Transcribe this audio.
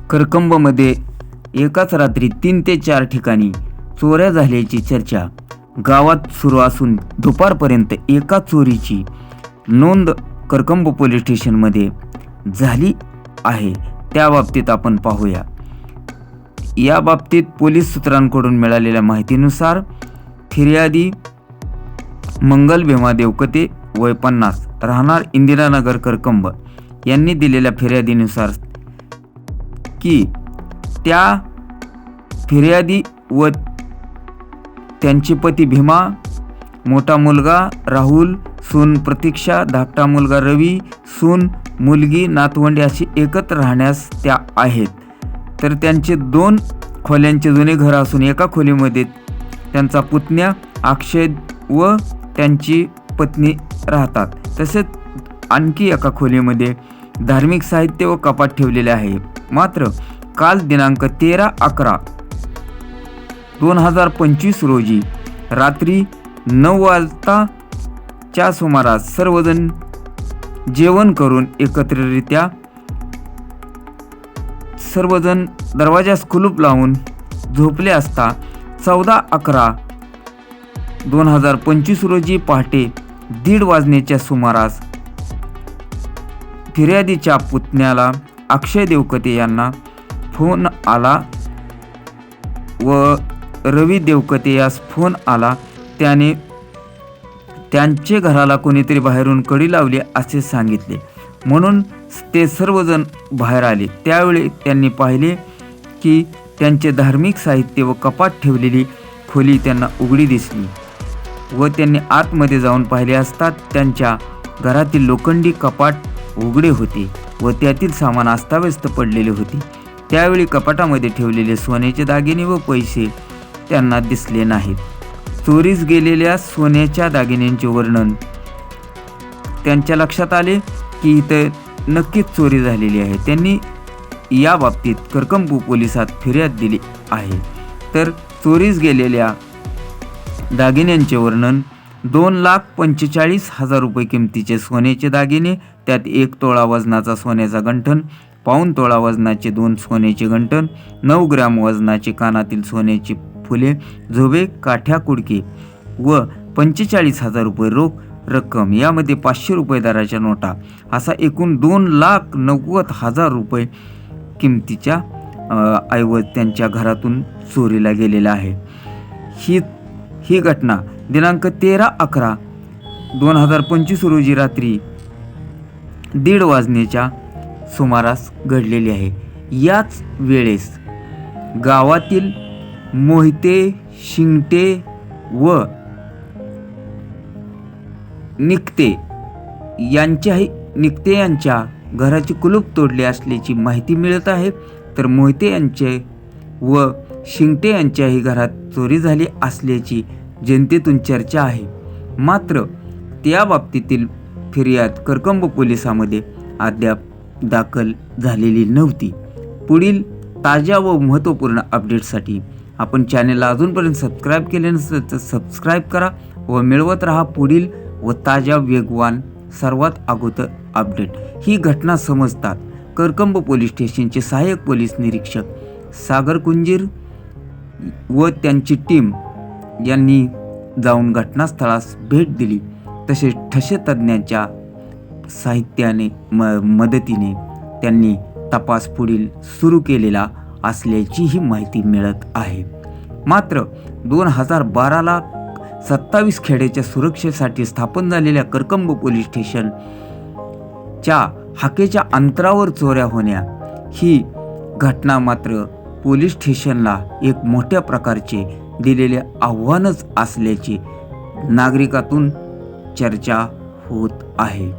करकंबमध्ये एकाच रात्री 3 ते 4 ठिकाणी चोऱ्या झाल्याची चर्चा गावात सुरू असून दुपारपर्यंत एका चोरीची नोंद करकंब पोलीस स्टेशनमध्ये झाली आहे। त्या बाबतीत आपण पाहूया। या बाबतीत पोलीस सूत्रांकडून मिळालेल्या माहितीनुसार फिर्यादी मंगल भीमा देवकते वय 50 राहणार इंदिरानगर करकंब यांनी दिलेल्या फिर्यादीनुसार की त्या फिर्यादी व त्यांचे पती भीमा, मोठा मुलगा राहुल, सून प्रतीक्षा, धाकटा मुलगा रवी, सून, मुलगी, नातवंडे अशी एकत्र राहण्यास त्या आहेत। तर त्यांचे 2 खोल्यांचे जुने घर असून एका खोलीमध्ये त्यांचा पुतण्या अक्षय व त्यांची पत्नी राहतात। तसेच आणखी एका खोलीमध्ये धार्मिक साहित्य व कपाट ठेवलेले आहे। मात्र काल दिनांक 13/11/2025 रोजी रात्री 9 वाजताच्या सुमारास सर्वजण जेवण करून एकत्रितरित्या सर्वजण दरवाजास कुलूप लावून झोपले असता 14/11/2025 रोजी पहाटे 1:30 वाजण्याच्या सुमारास फिर्यादीच्या पुतण्याला अक्षय देवकते यांना फोन आला व रवी देवकते यास फोन आला। त्याने त्यांचे घराला कोणीतरी बाहेरून कडी लावली असे सांगितले, म्हणून ते सर्वजण बाहेर आले। त्यावेळी त्यांनी पाहिले की त्यांचे धार्मिक साहित्य व कपाट ठेवलेली खोली त्यांना उघडी दिसली व त्यांनी आतमध्ये जाऊन पाहिले असता त्यांच्या घरातील लोखंडी कपाट उघडे होते व त्यातील सामान अस्ताव्यस्त पडलेले होते। त्यावेळी कपाटामध्ये ठेवलेले सोन्याचे दागिने व पैसे त्यांना दिसले नाहीत। चोरीस गेलेल्या सोन्याच्या दागिन्यांचे वर्णन त्यांच्या लक्षात आले की इथं नक्कीच चोरी झालेली आहे। त्यांनी या बाबतीत करकंब पोलिसात फिर्याद दिली आहे। तर चोरीस गेलेल्या दागिन्यांचे वर्णन 2,45,000 रुपये किमतीचे सोन्याचे दागिने, त्यात 1 तोळा वजनाचा सोन्याचा गंठण, पाऊण तोळा वजनाचे 2 सोन्याचे गंठण, 9 ग्रॅम वजनाचे कानातील सोन्याची फुले, झोबे, काठ्या, कुडके व 45,000 रुपये रोख रक्कम, यामध्ये 500 रुपये दराच्या नोटा, असा एकूण 2,90,000 रुपये किमतीच्या ऐवज त्यांच्या घरातून चोरीला गेलेला आहे। ही घटना दिनांक 13/11/2025 रोजी रात्री 1:30 वाजण्याच्या सुमारास घडलेली आहे। याच वेळेस गावातील मोहिते, शिंगटे व निकते यांच्या घराची कुलूप तोडले असल्याची माहिती मिळत आहे। तर मोहिते यांचे व शिंगटे यांच्याही घरात चोरी झाली असल्याची जनतेतून चर्चा आहे। मात्र त्या बाबतीतील फिर्याद करकंब पोलिसांमध्ये अद्याप दाखल झालेली नव्हती। पुढील ताज्या व महत्त्वपूर्ण अपडेट्ससाठी आपण चॅनलला अजूनपर्यंत सबस्क्राईब केले नसेल तर सबस्क्राईब करा व मिळवत राहा पुढील व ताज्या, वेगवान, सर्वात अगोदर अपडेट। ही घटना समजतात करकंब पोलीस स्टेशनचे सहाय्यक पोलीस निरीक्षक सागर कुंजीर व त्यांची टीम यांनी जाऊन घटनास्थळास भेट दिली। तसेच ठसे तज्ज्ञांच्या साहित्याने मदतीने त्यांनी तपास पुढील सुरू केलेला असल्याचीही माहिती मिळत आहे। मात्र 2012ला 27 खेड्याच्या सुरक्षेसाठी स्थापन झालेल्या करकंब पोलीस स्टेशनच्या हाकेच्या अंतरावर चोऱ्या होण्या ही घटना मात्र पोलीस स्टेशनला एक मोठ्या प्रकारचे दिलेले आव्हानच असल्याची नागरिकातून चर्चा होत आहे।